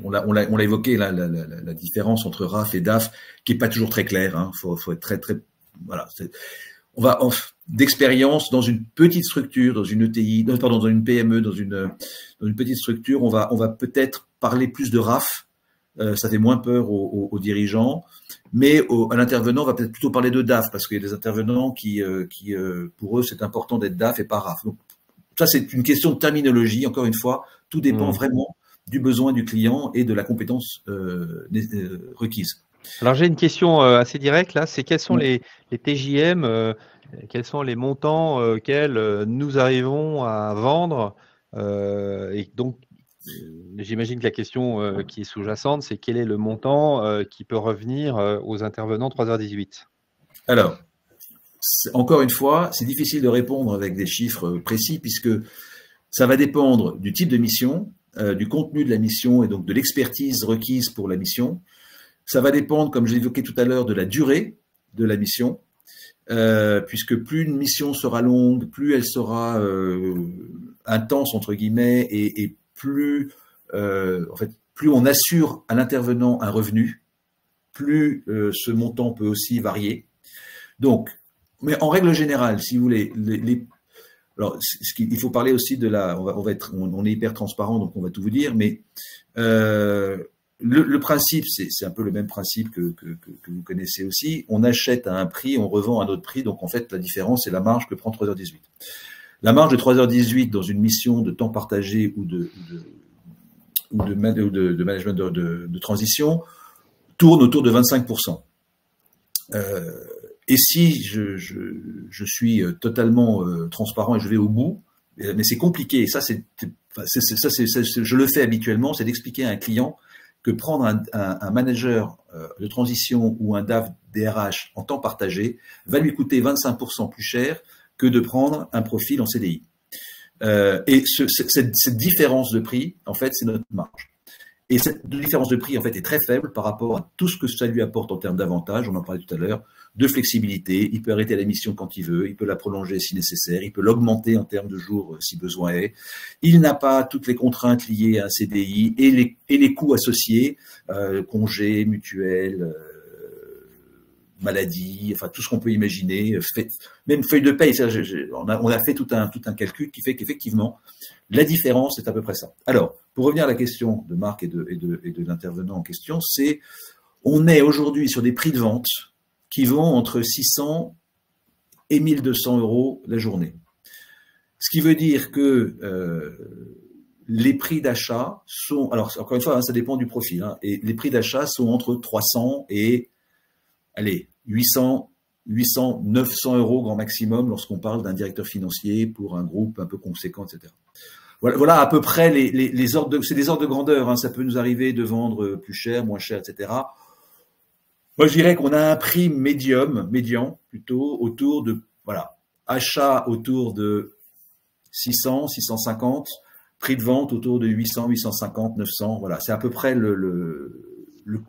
on l'a évoqué, la différence entre RAF et DAF, qui est pas toujours très claire. Hein, faut être très voilà. On va d'expérience dans une petite structure, dans une ETI, dans une PME, dans une petite structure, on va peut-être parler plus de RAF. Ça fait moins peur aux dirigeants, mais à l'intervenant, on va peut-être plutôt parler de DAF, parce qu'il y a des intervenants qui pour eux, c'est important d'être DAF et pas RAF. Donc, ça, c'est une question de terminologie. Encore une fois, tout dépend vraiment du besoin du client et de la compétence requise. Alors, j'ai une question assez directe là. C'est quels sont les TJM, quels sont les montants auxquels nous arrivons à vendre et donc, j'imagine que la question qui est sous-jacente, c'est quel est le montant qui peut revenir aux intervenants 3h18? Alors, encore une fois, c'est difficile de répondre avec des chiffres précis, puisque ça va dépendre du type de mission, du contenu de la mission et donc de l'expertise requise pour la mission. Ça va dépendre, comme je l'évoquais tout à l'heure, de la durée de la mission, puisque plus une mission sera longue, plus elle sera intense, entre guillemets, et plus on assure à l'intervenant un revenu, plus ce montant peut aussi varier. Donc, mais en règle générale, si vous voulez, alors, il faut parler aussi de on est hyper transparent, donc on va tout vous dire, mais le principe, c'est un peu le même principe que vous connaissez aussi. On achète à un prix, on revend à un autre prix, donc en fait, la différence, c'est la marge que prend 3h18. La marge de 3h18 dans une mission de temps partagé ou de management de transition tourne autour de 25%. Et si je suis totalement transparent et je vais au bout, mais c'est compliqué, et ça, je le fais habituellement, c'est d'expliquer à un client que prendre un manager de transition ou un DAF DRH en temps partagé va lui coûter 25% plus cher que de prendre un profil en CDI. Et cette différence de prix, en fait, c'est notre marge. Et cette différence de prix, en fait, est très faible par rapport à tout ce que ça lui apporte en termes d'avantages, on en parlait tout à l'heure, de flexibilité. Il peut arrêter la mission quand il veut, il peut la prolonger si nécessaire, il peut l'augmenter en termes de jours si besoin est. Il n'a pas toutes les contraintes liées à un CDI et les coûts associés, congés, mutuels, maladie, enfin tout ce qu'on peut imaginer, même feuille de paye. On a fait tout un calcul qui fait qu'effectivement, la différence est à peu près ça. Alors, pour revenir à la question de Marc et de l'intervenant en question, on est aujourd'hui sur des prix de vente qui vont entre 600 et 1200 euros la journée. Ce qui veut dire que les prix d'achat sont, alors encore une fois, hein, ça dépend du profil, hein, et les prix d'achat sont entre 300 et, allez, 800, 900 euros grand maximum lorsqu'on parle d'un directeur financier pour un groupe un peu conséquent, etc. Voilà à peu près les ordres, c'est des ordres de grandeur, hein, ça peut nous arriver de vendre plus cher, moins cher, etc. Moi, je dirais qu'on a un prix médian, plutôt, autour de, voilà, achat autour de 600, 650, prix de vente autour de 800, 850, 900, voilà, c'est à peu près le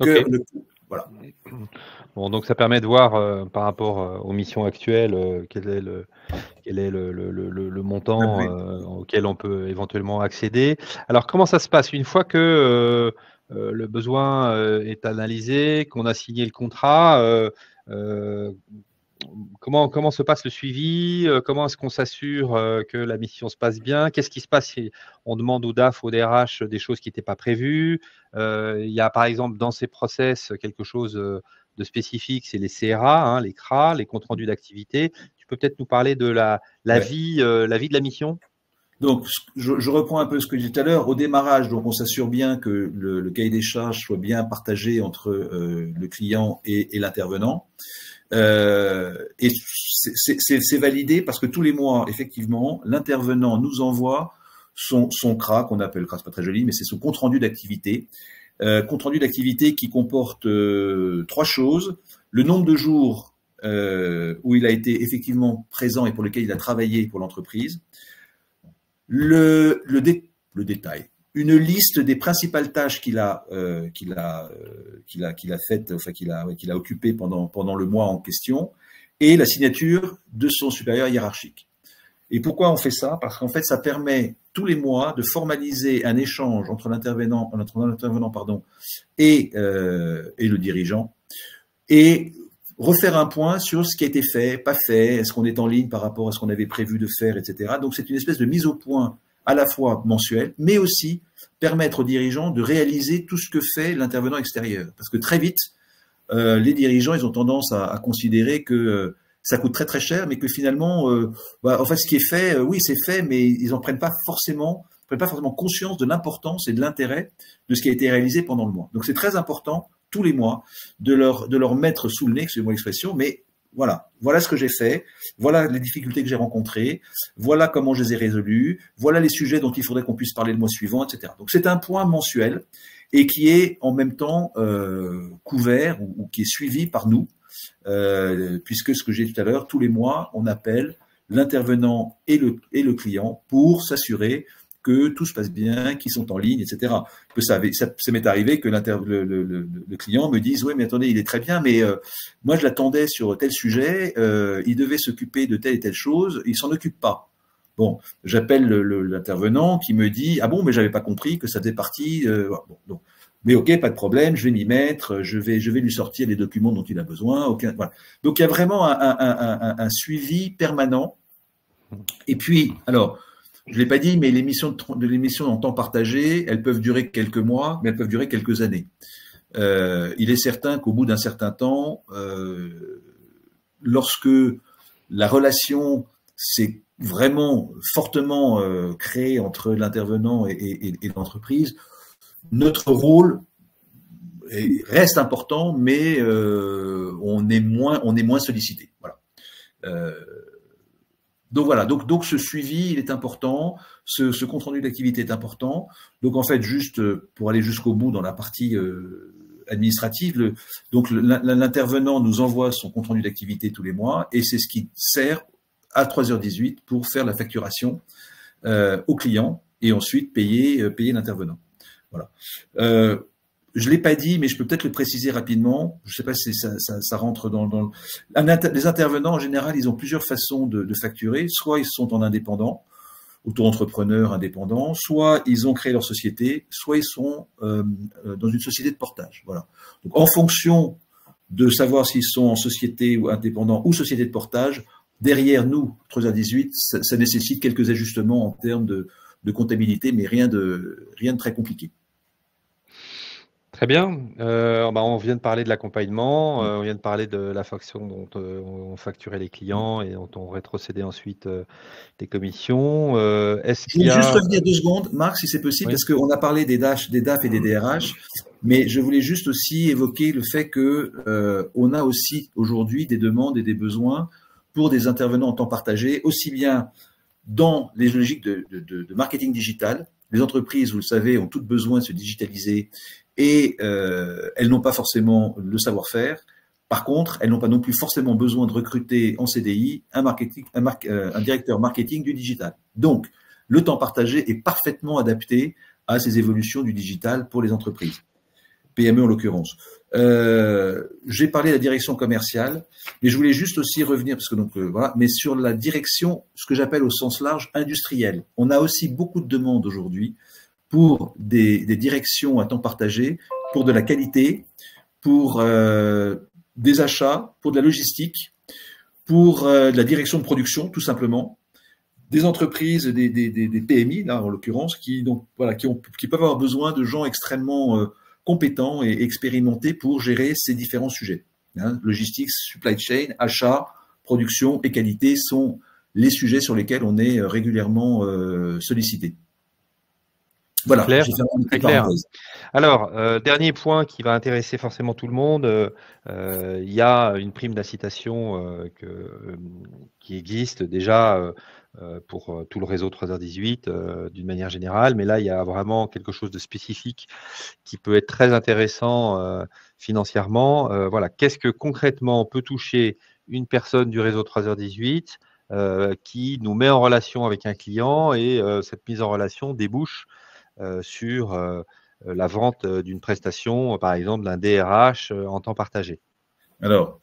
cœur, okay. Voilà. Bon, donc ça permet de voir par rapport aux missions actuelles quel est le montant auquel on peut éventuellement accéder. Alors, comment ça se passe une fois que le besoin est analysé, qu'on a signé le contrat, comment se passe le suivi? Comment est-ce qu'on s'assure que la mission se passe bien? Qu'est-ce qui se passe si on demande au DAF, au DRH des choses qui n'étaient pas prévues? Il y a par exemple dans ces process quelque chose de spécifique, c'est les CRA, hein, les CRA, les comptes rendus d'activité. Tu peux peut-être nous parler de la vie de la mission? Donc, je reprends un peu ce que je disais tout à l'heure. Au démarrage, donc, on s'assure bien que le cahier des charges soit bien partagé entre le client et l'intervenant. Et c'est validé parce que tous les mois, effectivement, l'intervenant nous envoie son CRA, qu'on appelle CRA, c'est pas très joli, mais c'est son compte rendu d'activité. Compte rendu d'activité qui comporte 3 choses. Le nombre de jours où il a été effectivement présent et pour lequel il a travaillé pour l'entreprise. Le détail, une liste des principales tâches qu'il a faites, enfin qu'il a occupées pendant le mois en question, et la signature de son supérieur hiérarchique. Et pourquoi on fait ça? Parce qu'en fait, ça permet tous les mois de formaliser un échange entre l'intervenant et le dirigeant, et refaire un point sur ce qui a été fait, pas fait, est-ce qu'on est en ligne par rapport à ce qu'on avait prévu de faire, etc. Donc, c'est une espèce de mise au point à la fois mensuelle, mais aussi permettre aux dirigeants de réaliser tout ce que fait l'intervenant extérieur. Parce que très vite, les dirigeants, ils ont tendance à considérer que ça coûte très très cher, mais que finalement, en fait, ce qui est fait, oui, c'est fait, mais ils n'en prennent pas forcément conscience de l'importance et de l'intérêt de ce qui a été réalisé pendant le mois. Donc, c'est très important tous les mois, de leur mettre sous le nez, excusez-moi l'expression, mais voilà ce que j'ai fait, voilà les difficultés que j'ai rencontrées, voilà comment je les ai résolues, voilà les sujets dont il faudrait qu'on puisse parler le mois suivant, etc. Donc c'est un point mensuel et qui est en même temps couvert ou qui est suivi par nous, puisque ce que j'ai dit tout à l'heure, tous les mois, on appelle l'intervenant et le client pour s'assurer que tout se passe bien, qu'ils sont en ligne, etc. Ça m'est arrivé que le client me dise « Oui, mais attendez, il est très bien, mais moi, je l'attendais sur tel sujet, il devait s'occuper de telle et telle chose, il s'en occupe pas. » Bon, j'appelle l'intervenant qui me dit « Ah bon, mais j'avais pas compris que ça faisait partie… bon, mais ok, pas de problème, je vais m'y mettre, je vais lui sortir les documents dont il a besoin. Voilà. Donc, il y a vraiment un suivi permanent Et puis, alors, je ne l'ai pas dit, mais les missions en temps partagé, elles peuvent durer quelques mois, mais elles peuvent durer quelques années. Il est certain qu'au bout d'un certain temps, lorsque la relation s'est vraiment fortement créée entre l'intervenant et l'entreprise, notre rôle reste important, mais on est moins sollicité. Voilà. Donc voilà, donc ce suivi, il est important, ce compte rendu d'activité est important. Donc en fait, juste pour aller jusqu'au bout dans la partie administrative, l'intervenant nous envoie son compte rendu d'activité tous les mois et c'est ce qui sert à 3h18 pour faire la facturation au client et ensuite payer l'intervenant. Voilà. Je ne l'ai pas dit, mais je peux peut-être le préciser rapidement. Je ne sais pas si ça rentre dans les intervenants, en général, ils ont plusieurs façons de facturer. Soit ils sont en indépendant, auto-entrepreneurs indépendants, soit ils ont créé leur société, soit ils sont dans une société de portage. Voilà. Donc, en fonction de savoir s'ils sont en société ou indépendant ou société de portage, derrière nous, 3h18, ça nécessite quelques ajustements en termes de comptabilité, mais rien de très compliqué. Très bien. On vient de parler de l'accompagnement, on vient de parler de la façon dont on facturait les clients et dont on rétrocédait ensuite des commissions. Je voulais juste revenir 2 secondes, Marc, si c'est possible, oui. Parce qu'on a parlé des DAF et des DRH, mais je voulais juste aussi évoquer le fait que on a aussi aujourd'hui des demandes et des besoins pour des intervenants en temps partagé, aussi bien dans les logiques de marketing digital. Les entreprises, vous le savez, ont toutes besoin de se digitaliser et elles n'ont pas forcément le savoir-faire. Par contre, elles n'ont pas non plus forcément besoin de recruter en CDI un directeur marketing du digital. Donc, le temps partagé est parfaitement adapté à ces évolutions du digital pour les entreprises, PME en l'occurrence. J'ai parlé de la direction commerciale, mais je voulais juste aussi revenir, parce que voilà, mais sur la direction, ce que j'appelle au sens large, industrielle. On a aussi beaucoup de demandes aujourd'hui pour des directions à temps partagé, pour de la qualité, pour des achats, pour de la logistique, pour de la direction de production, tout simplement. Des entreprises, des PMI, là, en l'occurrence, qui peuvent avoir besoin de gens extrêmement compétents et expérimentés pour gérer ces différents sujets. Logistique, supply chain, achat, production et qualité sont les sujets sur lesquels on est régulièrement sollicité. Voilà, clair, très clair. Alors, dernier point qui va intéresser forcément tout le monde, il y a une prime d'incitation qui existe déjà pour tout le réseau 3h18 d'une manière générale, mais là, il y a vraiment quelque chose de spécifique qui peut être très intéressant financièrement. Voilà, qu'est-ce que concrètement peut toucher une personne du réseau 3h18 qui nous met en relation avec un client et cette mise en relation débouche sur la vente d'une prestation, par exemple d'un DRH en temps partagé? Alors,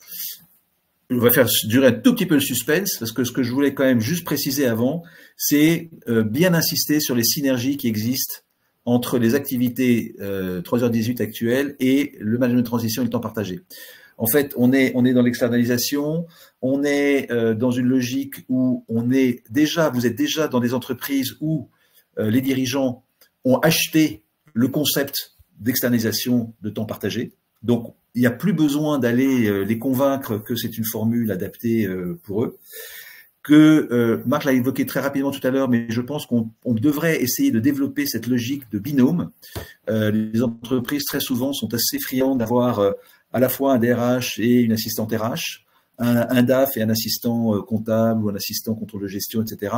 on va faire durer un tout petit peu le suspense, parce que ce que je voulais quand même juste préciser avant, c'est bien insister sur les synergies qui existent entre les activités 3h18 actuelles et le management de transition et le temps partagé. En fait, on est dans l'externalisation, on est dans une logique où vous êtes déjà dans des entreprises où les dirigeants ont acheté le concept d'externalisation de temps partagé. Donc, il n'y a plus besoin d'aller les convaincre que c'est une formule adaptée pour eux. Marc l'a évoqué très rapidement tout à l'heure, mais je pense qu'on devrait essayer de développer cette logique de binôme. Les entreprises, très souvent, sont assez friandes d'avoir à la fois un DRH et une assistante RH, un DAF et un assistant comptable ou un assistant contrôle de gestion, etc.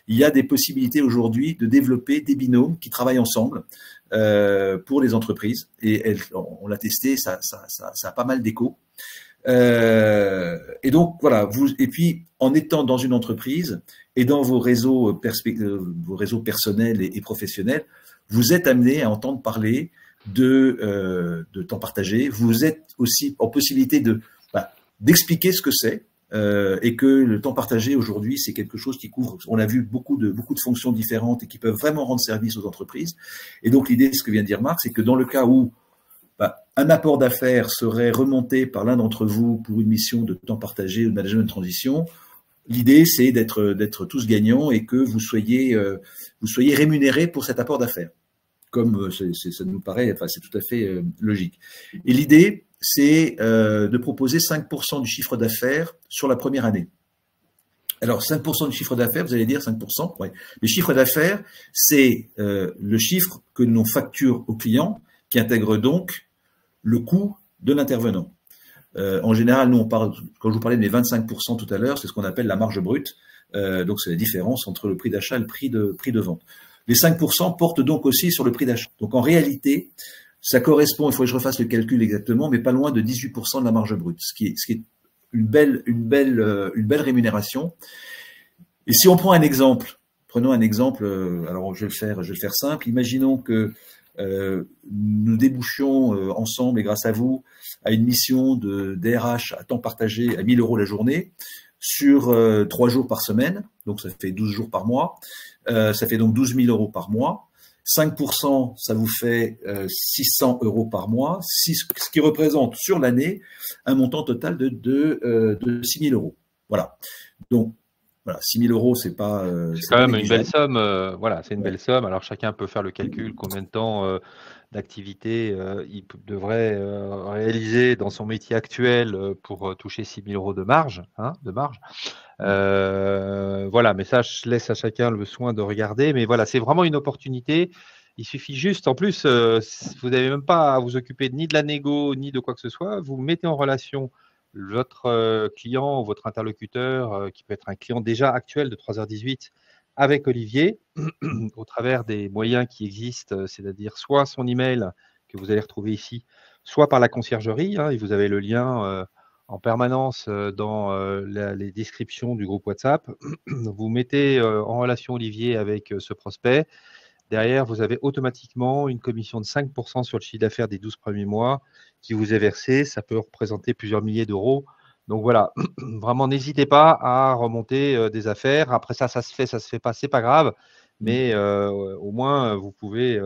Il y a des possibilités aujourd'hui de développer des binômes qui travaillent ensemble pour les entreprises. Et on l'a testé, ça a pas mal d'écho. Et donc, voilà. Et puis, en étant dans une entreprise et dans vos réseaux personnels et professionnels, vous êtes amené à entendre parler de temps partagé. Vous êtes aussi en possibilité d'expliquer ce que c'est et que le temps partagé aujourd'hui, c'est quelque chose qui couvre, on a vu beaucoup de fonctions différentes et qui peuvent vraiment rendre service aux entreprises. Et donc l'idée, ce que vient de dire Marc, c'est que dans le cas où un apport d'affaires serait remonté par l'un d'entre vous pour une mission de temps partagé ou de management de transition, l'idée, c'est d'être tous gagnants et que vous soyez rémunérés pour cet apport d'affaires. Comme ça nous paraît, enfin, c'est tout à fait logique. Et l'idée, c'est de proposer 5% du chiffre d'affaires sur la première année. Alors, 5% du chiffre d'affaires, vous allez dire 5%, ouais. Le chiffre d'affaires, c'est le chiffre que l'on facture au client, qui intègre donc le coût de l'intervenant. En général, nous, quand je vous parlais des 25% tout à l'heure, c'est ce qu'on appelle la marge brute. Donc, c'est la différence entre le prix d'achat et le prix de vente. Les 5% portent donc aussi sur le prix d'achat. Donc, en réalité, ça correspond, il faut que je refasse le calcul exactement, mais pas loin de 18% de la marge brute, ce qui est une belle rémunération. Et si on prend un exemple, prenons un exemple, alors je vais le faire simple. Imaginons que nous débouchions ensemble et grâce à vous à une mission de DRH à temps partagé à 1 000 € la journée sur 3 jours par semaine, donc ça fait 12 jours par mois, ça fait donc 12 000 € par mois. 5%, ça vous fait 600 € par mois, ce qui représente sur l'année un montant total de 6 000 €. Voilà. Donc, voilà, 6 000 €, c'est pas. C'est quand même une belle somme. Voilà, c'est une belle somme. Alors, chacun peut faire le calcul combien de temps d'activité il devrait réaliser dans son métier actuel pour toucher 6 000 € de marge. Hein, de marge. Voilà, mais ça, je laisse à chacun le soin de regarder. Mais voilà, c'est vraiment une opportunité. Il suffit juste, en plus, vous n'avez même pas à vous occuper ni de la négo, ni de quoi que ce soit. Vous mettez en relation votre client ou votre interlocuteur, qui peut être un client déjà actuel de 3h18, avec Olivier, au travers des moyens qui existent, c'est-à-dire soit son email que vous allez retrouver ici, soit par la conciergerie, hein, et vous avez le lien en permanence dans les descriptions du groupe WhatsApp. Vous mettez en relation Olivier avec ce prospect. Derrière, vous avez automatiquement une commission de 5% sur le chiffre d'affaires des 12 premiers mois qui vous est versée. Ça peut représenter plusieurs milliers d'euros. Donc voilà, vraiment, n'hésitez pas à remonter des affaires. Après ça se fait pas, c'est pas grave. Mais au moins, vous pouvez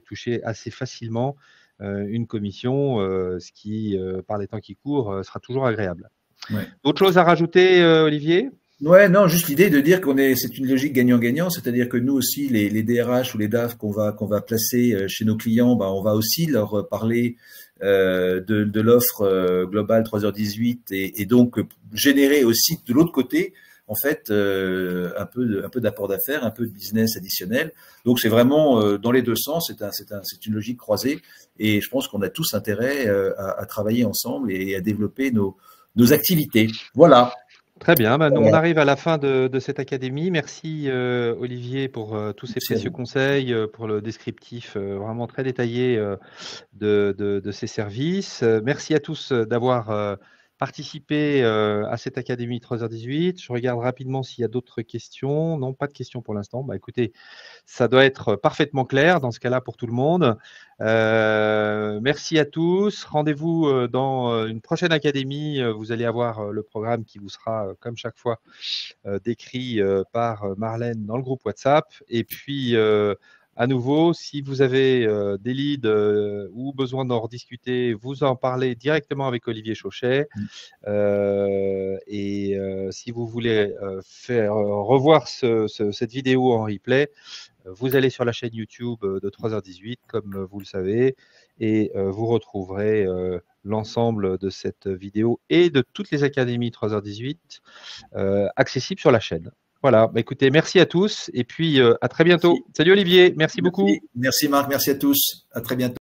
toucher assez facilement une commission, ce qui, par les temps qui courent, sera toujours agréable. Ouais. Autre chose à rajouter, Olivier ? Ouais, non, juste l'idée de dire c'est une logique gagnant-gagnant, c'est-à-dire que nous aussi, les DRH ou les DAF qu'on va placer chez nos clients, bah, on va aussi leur parler de l'offre globale 3h18 et donc générer aussi de l'autre côté, en fait, un peu d'apport d'affaires, un peu de business additionnel. Donc c'est vraiment dans les deux sens, c'est une logique croisée et je pense qu'on a tous intérêt à travailler ensemble et à développer nos activités. Voilà. Très bien, on arrive à la fin de cette académie. Merci Olivier pour tous ces précieux conseils, pour le descriptif vraiment très détaillé de ces services. Merci à tous d'avoir participé à cette académie 3h18. Je regarde rapidement s'il y a d'autres questions. Non, pas de questions pour l'instant. Bah, écoutez, ça doit être parfaitement clair dans ce cas-là pour tout le monde. Merci à tous. Rendez-vous dans une prochaine académie. Vous allez avoir le programme qui vous sera, comme chaque fois, décrit par Marlène dans le groupe WhatsApp. Et puis, à nouveau, si vous avez des leads ou besoin d'en rediscuter, vous en parlez directement avec Olivier Chauchet. Et si vous voulez faire revoir cette vidéo en replay, vous allez sur la chaîne YouTube de 3h18, comme vous le savez, et vous retrouverez l'ensemble de cette vidéo et de toutes les académies 3h18 accessibles sur la chaîne. Voilà, bah, écoutez, merci à tous et puis à très bientôt. Salut Olivier, merci beaucoup. Merci Marc, merci à tous. À très bientôt.